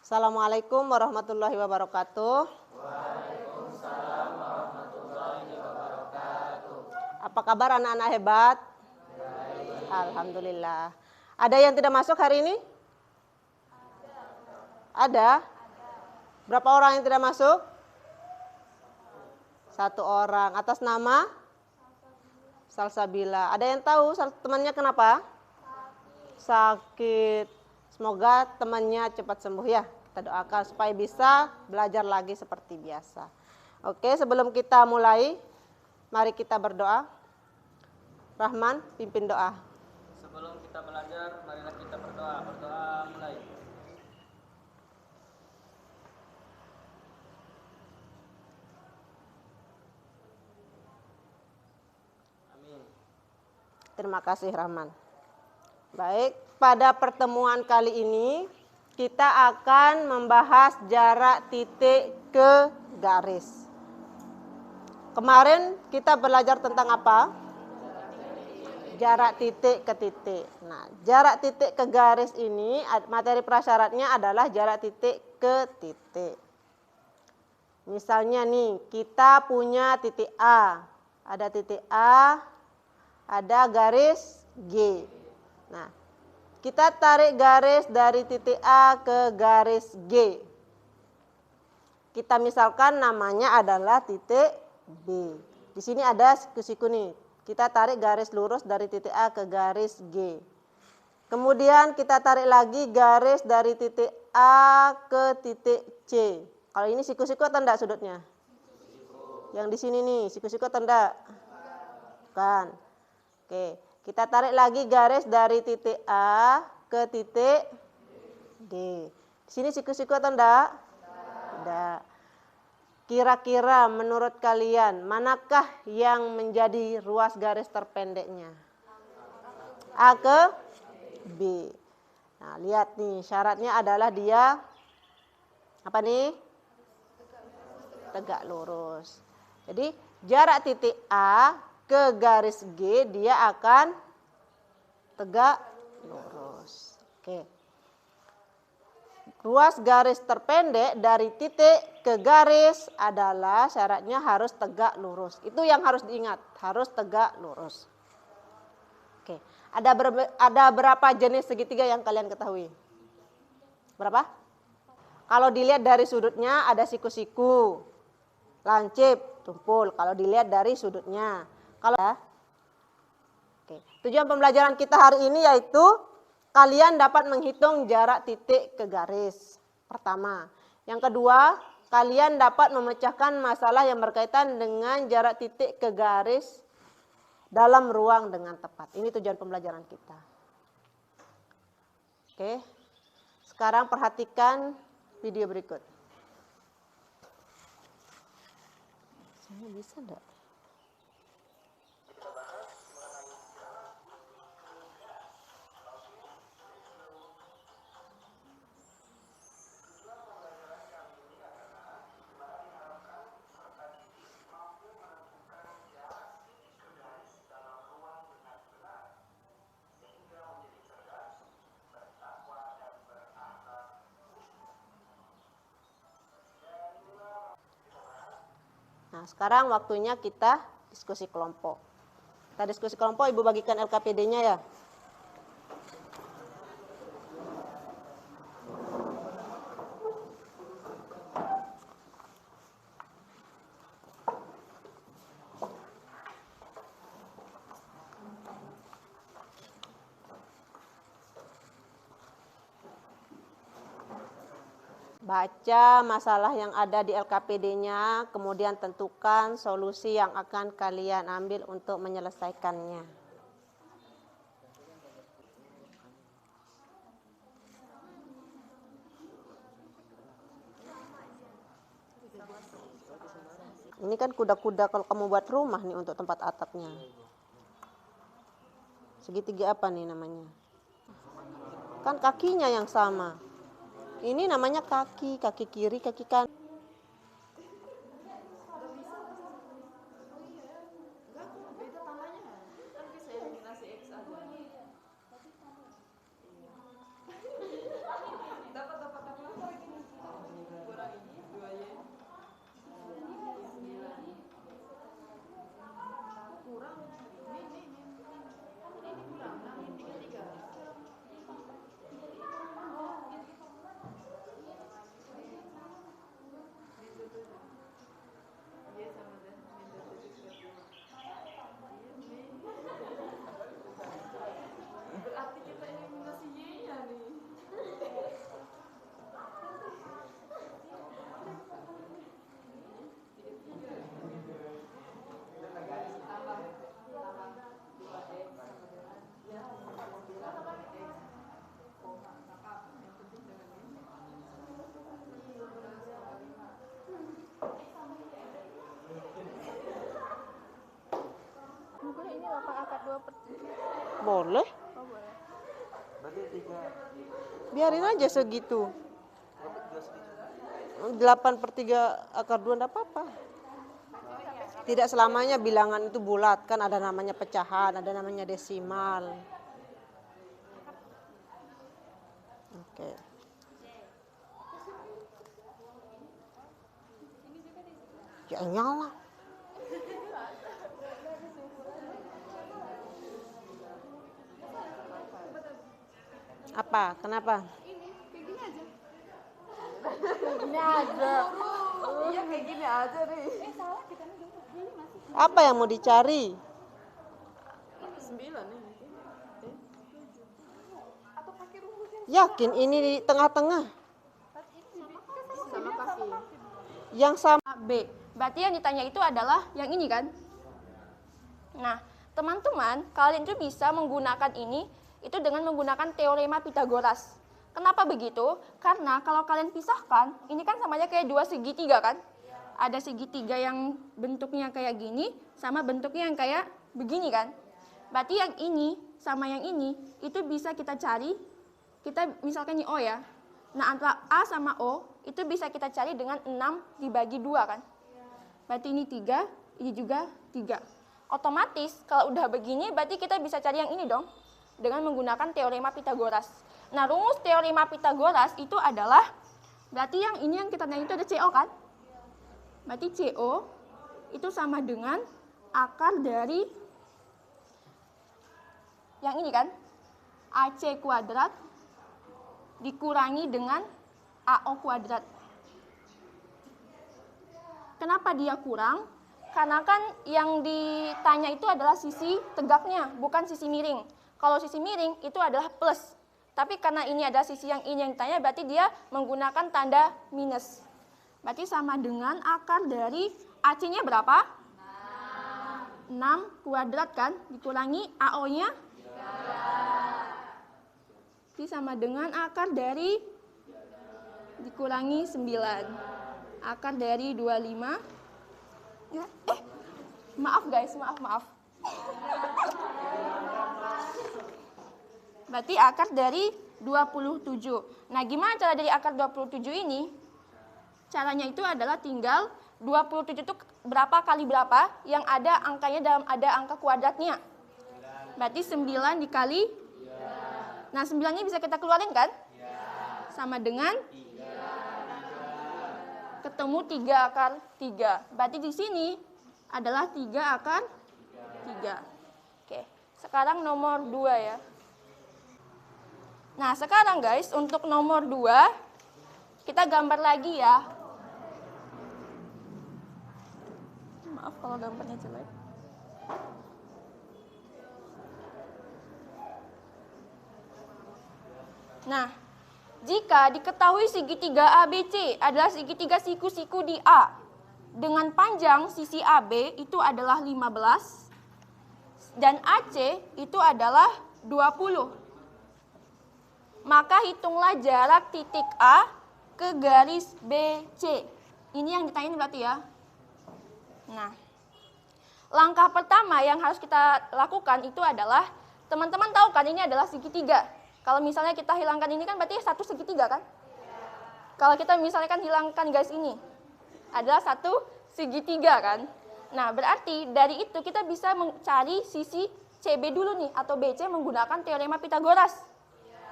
Assalamualaikum warahmatullahi wabarakatuh. Waalaikumsalam warahmatullahi wabarakatuh. Apa kabar anak-anak hebat? Baik. Alhamdulillah. Ada yang tidak masuk hari ini? Ada? Berapa orang yang tidak masuk? 1 orang. Atas nama? Salsabila. Ada yang tahu temannya kenapa? Sakit. Semoga temannya cepat sembuh ya. Kita doakan supaya bisa belajar lagi seperti biasa. Oke, sebelum kita mulai, mari kita berdoa. Rahman, pimpin doa. Sebelum kita belajar, marilah kita berdoa. Berdoa mulai. Amin. Terima kasih Rahman. Baik, pada pertemuan kali ini kita akan membahas jarak titik ke garis. Kemarin kita belajar tentang apa? Jarak titik ke titik. Nah, jarak titik ke garis ini materi prasyaratnya adalah jarak titik ke titik. Misalnya nih, kita punya titik A. Ada titik A, ada garis G. Nah, kita tarik garis dari titik A ke garis G. Kita misalkan namanya adalah titik B. Di sini ada siku-siku nih. Kita tarik garis lurus dari titik A ke garis G. Kemudian kita tarik lagi garis dari titik A ke titik C. Kalau ini siku-siku atau enggak sudutnya? Yang di sini nih, siku-siku atau enggak? Bukan. Oke. Kita tarik lagi garis dari titik A ke titik D. Di sini siku-siku atau enggak? Tidak. Kira-kira menurut kalian manakah yang menjadi ruas garis terpendeknya? A ke B. Nah, lihat nih, syaratnya adalah dia apa nih? Tegak lurus. Jadi jarak titik A ke garis G dia akan tegak lurus. Oke. Ruas garis terpendek dari titik ke garis adalah syaratnya harus tegak lurus. Itu yang harus diingat, harus tegak lurus. Oke. Ada berapa jenis segitiga yang kalian ketahui? Berapa? Kalau dilihat dari sudutnya ada siku-siku, lancip, tumpul. Kalau dilihat dari sudutnya. Oke. Tujuan pembelajaran kita hari ini yaitu kalian dapat menghitung jarak titik ke garis. Pertama. Yang kedua, kalian dapat memecahkan masalah yang berkaitan dengan jarak titik ke garis dalam ruang dengan tepat. Ini tujuan pembelajaran kita. Oke. Sekarang perhatikan video berikut. Saya bisa enggak? Nah, sekarang waktunya kita diskusi kelompok. Kita diskusi kelompok, Ibu bagikan LKPD-nya ya. Baca masalah yang ada di LKPD-nya, kemudian tentukan solusi yang akan kalian ambil untuk menyelesaikannya. Ini kan kuda-kuda kalau kamu buat rumah nih untuk tempat atapnya. Segitiga apa nih namanya? Kan kakinya yang sama. Ini namanya kaki, kaki kiri, kaki kanan. Bukan ini 8 akar 2/3. Boleh. Oh, boleh. Berarti 3. Biarin aja segitu. 8/3 akar 2 enggak apa-apa. Tidak selamanya bilangan itu bulat, kan ada namanya pecahan, ada namanya desimal. Oke. Ya nyala. Apa? Kenapa? Ini aja. Iya kayak gini aja deh. Apa yang mau dicari? 9 nih. Yakin ini di tengah-tengah? Sama kaki. Yang sama. B. Berarti yang ditanya itu adalah yang ini kan? Nah, teman-teman, kalian itu bisa menggunakan ini itu dengan menggunakan teorema Pitagoras. Kenapa begitu? Karena kalau kalian pisahkan, ini kan samanya kayak dua segitiga kan? Ada segitiga yang bentuknya kayak gini, sama bentuknya yang kayak begini kan? Berarti yang ini sama yang ini, itu bisa kita cari, kita misalkan ini O ya. Nah, antara A sama O, itu bisa kita cari dengan 6 dibagi 2 kan? Berarti ini 3, ini juga 3. Otomatis kalau udah begini, berarti kita bisa cari yang ini dong, dengan menggunakan teorema Pitagoras. Nah, rumus teorema Pitagoras itu adalah, berarti yang ini yang kita nanya itu ada CO kan? Berarti CO itu sama dengan akar dari yang ini kan? AC kuadrat dikurangi dengan AO kuadrat. Kenapa dia kurang? Karena kan yang ditanya itu adalah sisi tegaknya, bukan sisi miring. Kalau sisi miring itu adalah plus. Tapi karena ini adalah sisi yang ini yang ditanya, berarti dia menggunakan tanda minus. Berarti sama dengan akar dari AC-nya berapa? 6 kuadrat kan, dikurangi AO-nya? Berarti sama dengan akar dari dikurangi 9. Akar dari 25. Ya, maaf guys, maaf. Berarti akar dari 27. Nah, gimana cara dari akar 27 ini? Caranya itu adalah tinggal 27 itu berapa kali berapa yang ada angkanya dalam ada angka kuadratnya. Berarti 9 dikali. Nah, 9-nya bisa kita keluarin kan? Sama dengan ketemu 3 akar 3. Berarti di sini adalah 3 akar 3. Oke, sekarang nomor 2 ya. Nah, sekarang guys, untuk nomor 2, kita gambar lagi ya. Maaf kalau gambarnya jelek. Nah, jika diketahui segitiga ABC adalah segitiga siku-siku di A, dengan panjang sisi AB itu adalah 15, dan AC itu adalah 20. Maka hitunglah jarak titik A ke garis BC. Ini yang ditanyain berarti ya. Nah, langkah pertama yang harus kita lakukan itu adalah, teman-teman tahu kan ini adalah segitiga. Kalau misalnya kita hilangkan ini kan berarti satu segitiga kan? Kalau kita misalnya kan hilangkan garis ini, adalah satu segitiga kan? Nah, berarti dari itu kita bisa mencari sisi CB dulu nih, atau BC menggunakan teorema Pitagoras.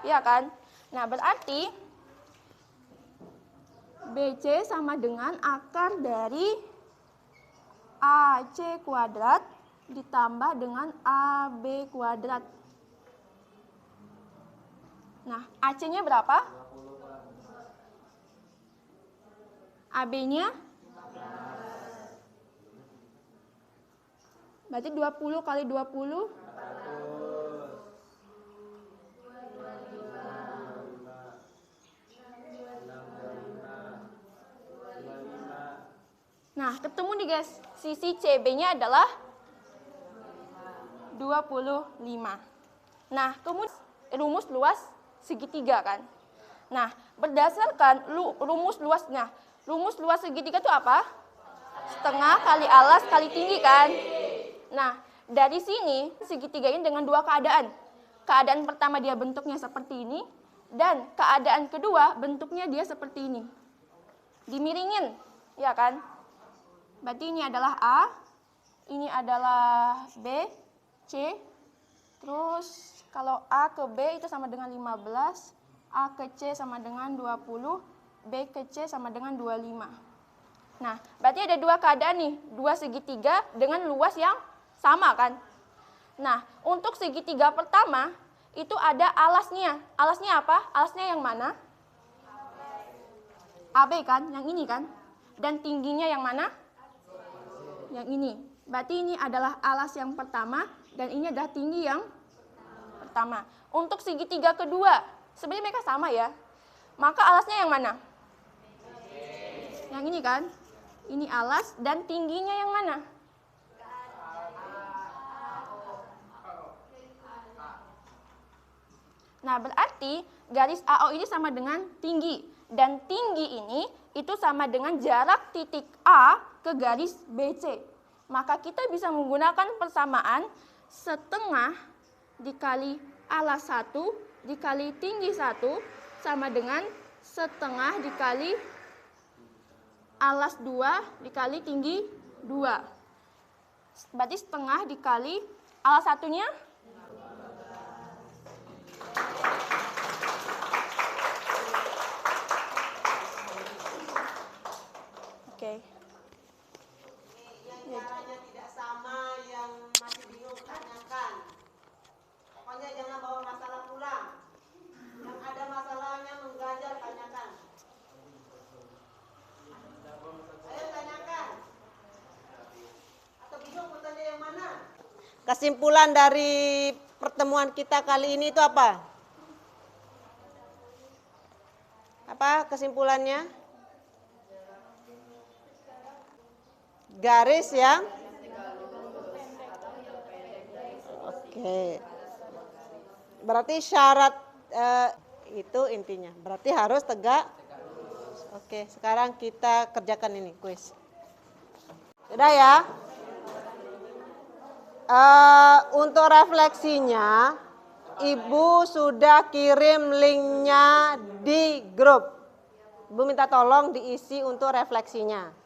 Iya kan? Nah, berarti BC sama dengan akar dari AC kuadrat ditambah dengan AB kuadrat. Nah, AC-nya berapa? AB-nya? Berarti 20 kali 20. Nah, ketemu nih guys, sisi CB-nya adalah 25. Nah, kemudian rumus luas segitiga kan. Nah, berdasarkan rumus luasnya, rumus luas segitiga itu apa? Setengah kali alas kali tinggi kan. Nah, dari sini segitiga ini dengan dua keadaan. Keadaan pertama dia bentuknya seperti ini, dan keadaan kedua bentuknya dia seperti ini. Dimiringin, ya kan? Berarti ini adalah A, ini adalah B, C. Terus kalau A ke B itu sama dengan 15, A ke C sama dengan 20, B ke C sama dengan 25. Nah, berarti ada dua keadaan nih, dua segitiga dengan luas yang sama kan? Nah, untuk segitiga pertama itu ada alasnya. Alasnya apa? Alasnya yang mana? AB kan, yang ini kan? Dan tingginya yang mana? Yang ini. Berarti ini adalah alas yang pertama dan ini adalah tinggi yang pertama. Untuk segitiga kedua, sebenarnya mereka sama ya. Maka alasnya yang mana? Yang ini kan? Ini alas dan tingginya yang mana? Nah, berarti garis AO ini sama dengan tinggi. Dan tinggi ini itu sama dengan jarak titik A ke garis BC. Maka kita bisa menggunakan persamaan setengah dikali alas 1 dikali tinggi 1 sama dengan setengah dikali alas 2 dikali tinggi 2. Berarti setengah dikali alas satunya. Oke. Yang caranya tidak sama, yang masih bingung, tanyakan. Pokoknya jangan bawa masalah pulang. Yang ada masalahnya mengganjal, tanyakan. Ayo tanyakan. Atau bingung mau tanya yang mana? Kesimpulan dari pertemuan kita kali ini itu apa? Apa kesimpulannya? Garis yang oke. Berarti syarat itu intinya. Berarti harus tegak. Oke, sekarang kita kerjakan ini kuis. Sudah ya? Untuk refleksinya, Ibu sudah kirim linknya di grup. Ibu minta tolong diisi untuk refleksinya.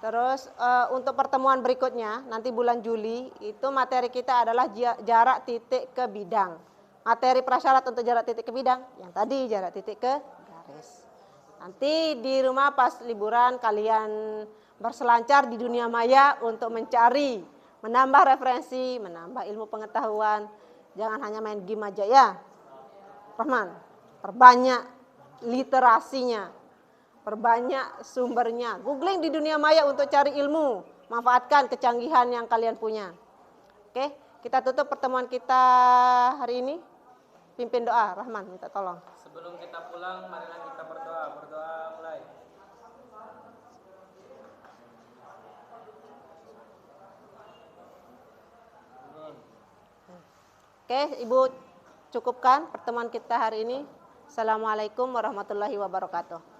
Terus untuk pertemuan berikutnya, nanti bulan Juli, itu materi kita adalah jarak titik ke bidang. Materi prasyarat untuk jarak titik ke bidang, yang tadi jarak titik ke garis. Nanti di rumah pas liburan kalian berselancar di dunia maya untuk mencari, menambah referensi, menambah ilmu pengetahuan. Jangan hanya main game aja ya. Rahman, perbanyak literasinya. Perbanyak sumbernya, googling di dunia maya untuk cari ilmu, manfaatkan kecanggihan yang kalian punya. Oke, kita tutup pertemuan kita hari ini. Pimpin doa, Rahman minta tolong. Sebelum kita pulang, marilah kita berdoa. Berdoa mulai. Oke, Ibu cukupkan pertemuan kita hari ini. Assalamualaikum warahmatullahi wabarakatuh.